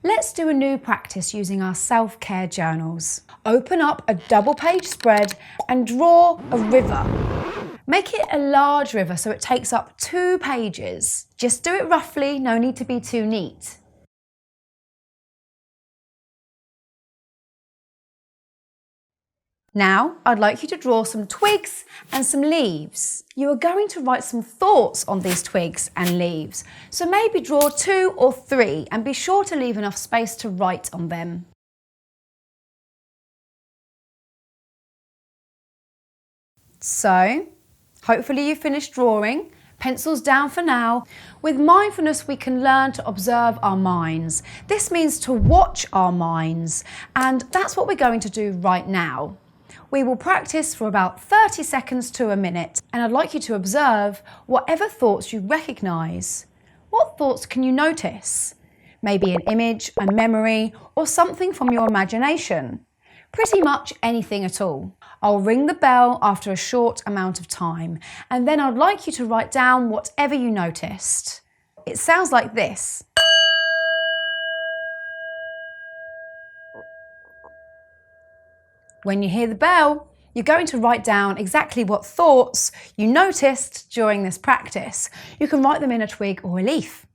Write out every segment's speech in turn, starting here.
Let's do a new practice using our self-care journals. Open up a double-page spread and draw a river. Make it a large river so it takes up 2 pages. Just do it roughly, no need to be too neat. Now, I'd like you to draw some twigs and some leaves. You are going to write some thoughts on these twigs and leaves, so maybe draw 2 or 3 and be sure to leave enough space to write on them. So, hopefully you finished drawing. Pencils down for now. With mindfulness, we can learn to observe our minds. This means to watch our minds, and that's what we're going to do right now. We will practice for about 30 seconds to a minute, and I'd like you to observe whatever thoughts you recognise. What thoughts can you notice? Maybe an image, a memory, or something from your imagination. Pretty much anything at all. I'll ring the bell after a short amount of time, and then I'd like you to write down whatever you noticed. It sounds like this. When you hear the bell, you're going to write down exactly what thoughts you noticed during this practice. You can write them in a twig or a leaf.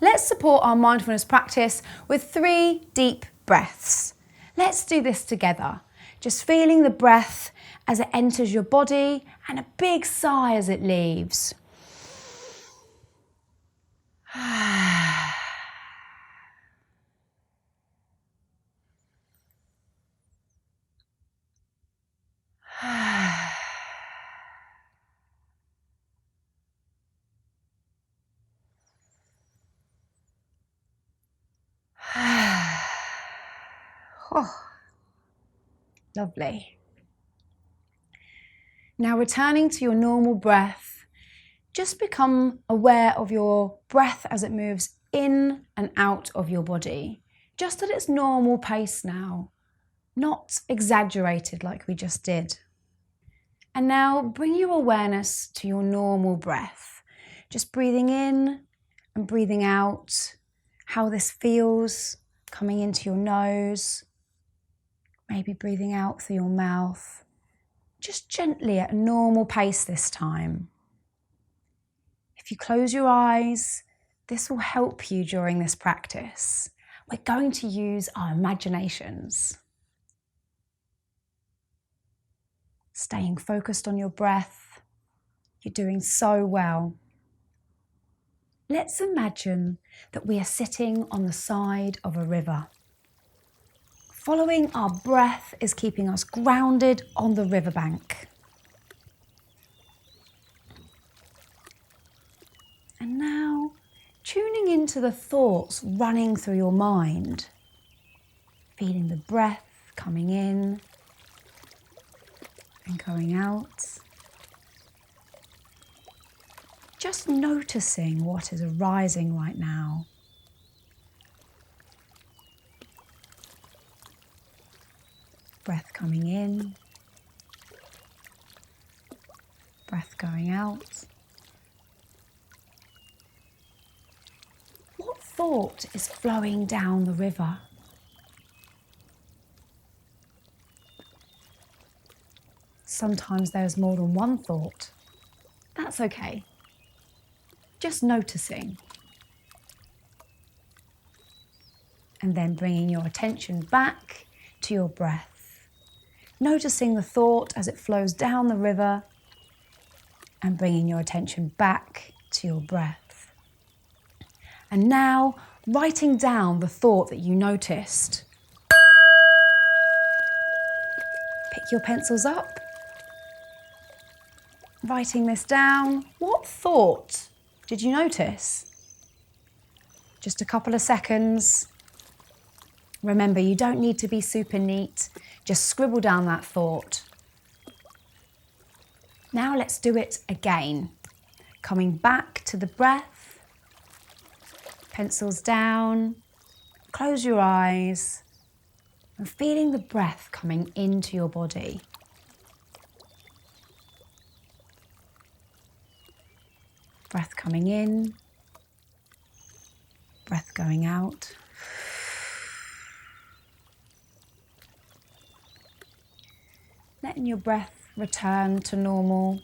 Let's support our mindfulness practice with 3 deep breaths. Let's do this together. Just feeling the breath as it enters your body and a big sigh as it leaves. Oh, lovely. Now returning to your normal breath, just become aware of your breath as it moves in and out of your body, just at its normal pace now, not exaggerated like we just did. And now bring your awareness to your normal breath, just breathing in and breathing out, how this feels coming into your nose, maybe breathing out through your mouth, just gently at a normal pace this time. If you close your eyes, this will help you during this practice. We're going to use our imaginations. Staying focused on your breath. You're doing so well. Let's imagine that we are sitting on the side of a river. Following our breath is keeping us grounded on the riverbank. And now, tuning into the thoughts running through your mind, feeling the breath coming in and going out. Just noticing what is arising right now. Breath coming in, breath going out. What thought is flowing down the river? Sometimes there's more than one thought. That's okay. Just noticing. And then bringing your attention back to your breath. Noticing the thought as it flows down the river and bringing your attention back to your breath. And now writing down the thought that you noticed. Pick your pencils up. Writing this down. What thought did you notice? Just a couple of seconds. Remember, you don't need to be super neat. Just scribble down that thought. Now let's do it again. Coming back to the breath. Pencils down. Close your eyes. And feeling the breath coming into your body. Breath coming in, breath going out. Letting your breath return to normal,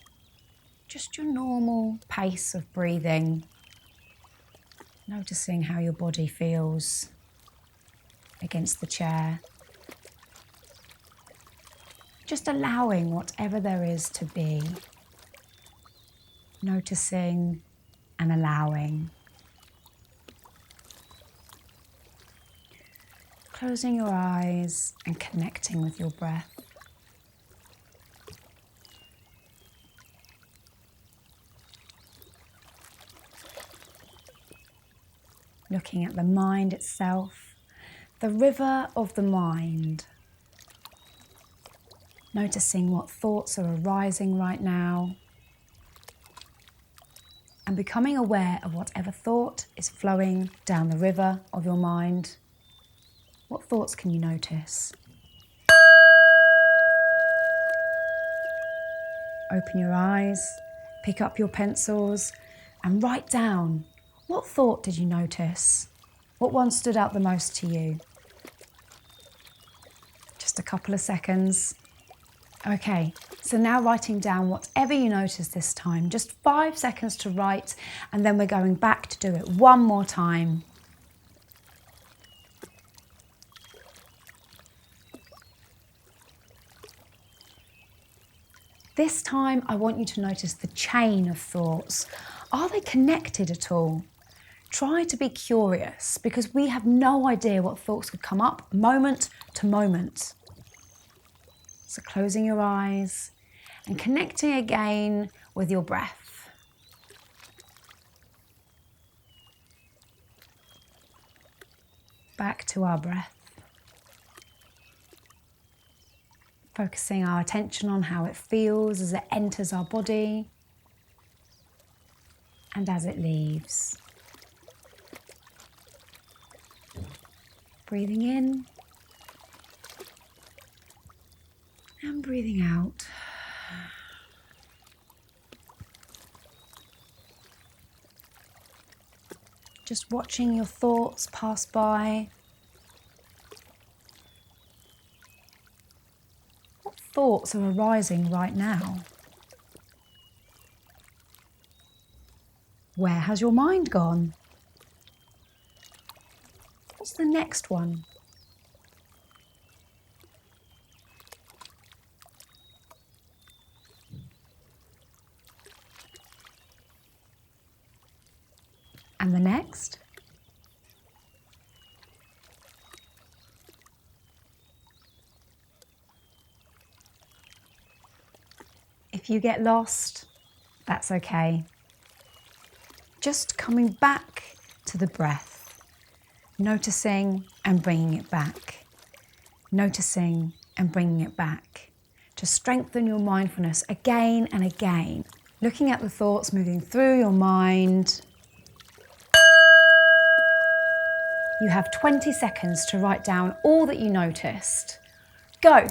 just your normal pace of breathing. Noticing how your body feels against the chair. Just allowing whatever there is to be. Noticing and allowing. Closing your eyes and connecting with your breath. Looking at the mind itself, the river of the mind. Noticing what thoughts are arising right now. And becoming aware of whatever thought is flowing down the river of your mind. What thoughts can you notice? Open your eyes, pick up your pencils and write down. What thought did you notice? What one stood out the most to you? Just a couple of seconds. Okay, so now writing down whatever you notice this time. Just 5 seconds to write, and then we're going back to do it one more time. This time, I want you to notice the chain of thoughts. Are they connected at all? Try to be curious, because we have no idea what thoughts could come up moment to moment. So closing your eyes and connecting again with your breath. Back to our breath. Focusing our attention on how it feels as it enters our body and as it leaves. Breathing in and breathing out. Just watching your thoughts pass by. What thoughts are arising right now? Where has your mind gone? What's the next one? And the next? If you get lost, that's okay. Just coming back to the breath. Noticing and bringing it back. Noticing and bringing it back. To strengthen your mindfulness again and again. Looking at the thoughts moving through your mind. You have 20 seconds to write down all that you noticed. Go!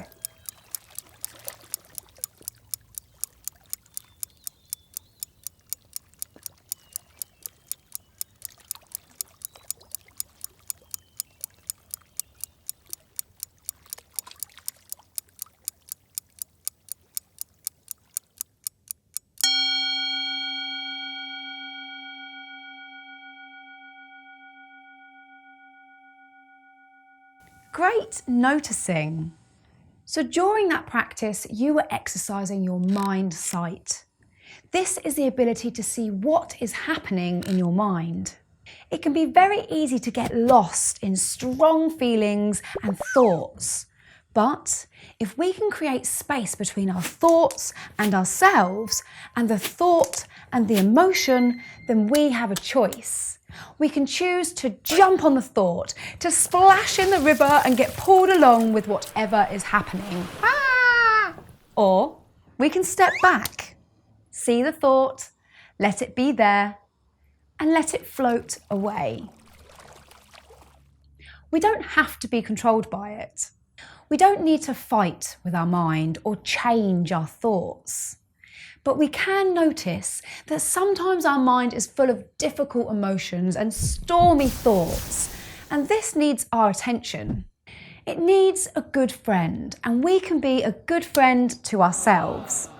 Great noticing. So during that practice, you were exercising your mind sight. This is the ability to see what is happening in your mind. It can be very easy to get lost in strong feelings and thoughts. But if we can create space between our thoughts and ourselves, and the thought and the emotion, then we have a choice. We can choose to jump on the thought, to splash in the river and get pulled along with whatever is happening. Or we can step back, see the thought, let it be there, and let it float away. We don't have to be controlled by it. We don't need to fight with our mind or change our thoughts. But we can notice that sometimes our mind is full of difficult emotions and stormy thoughts, and this needs our attention. It needs a good friend, and we can be a good friend to ourselves.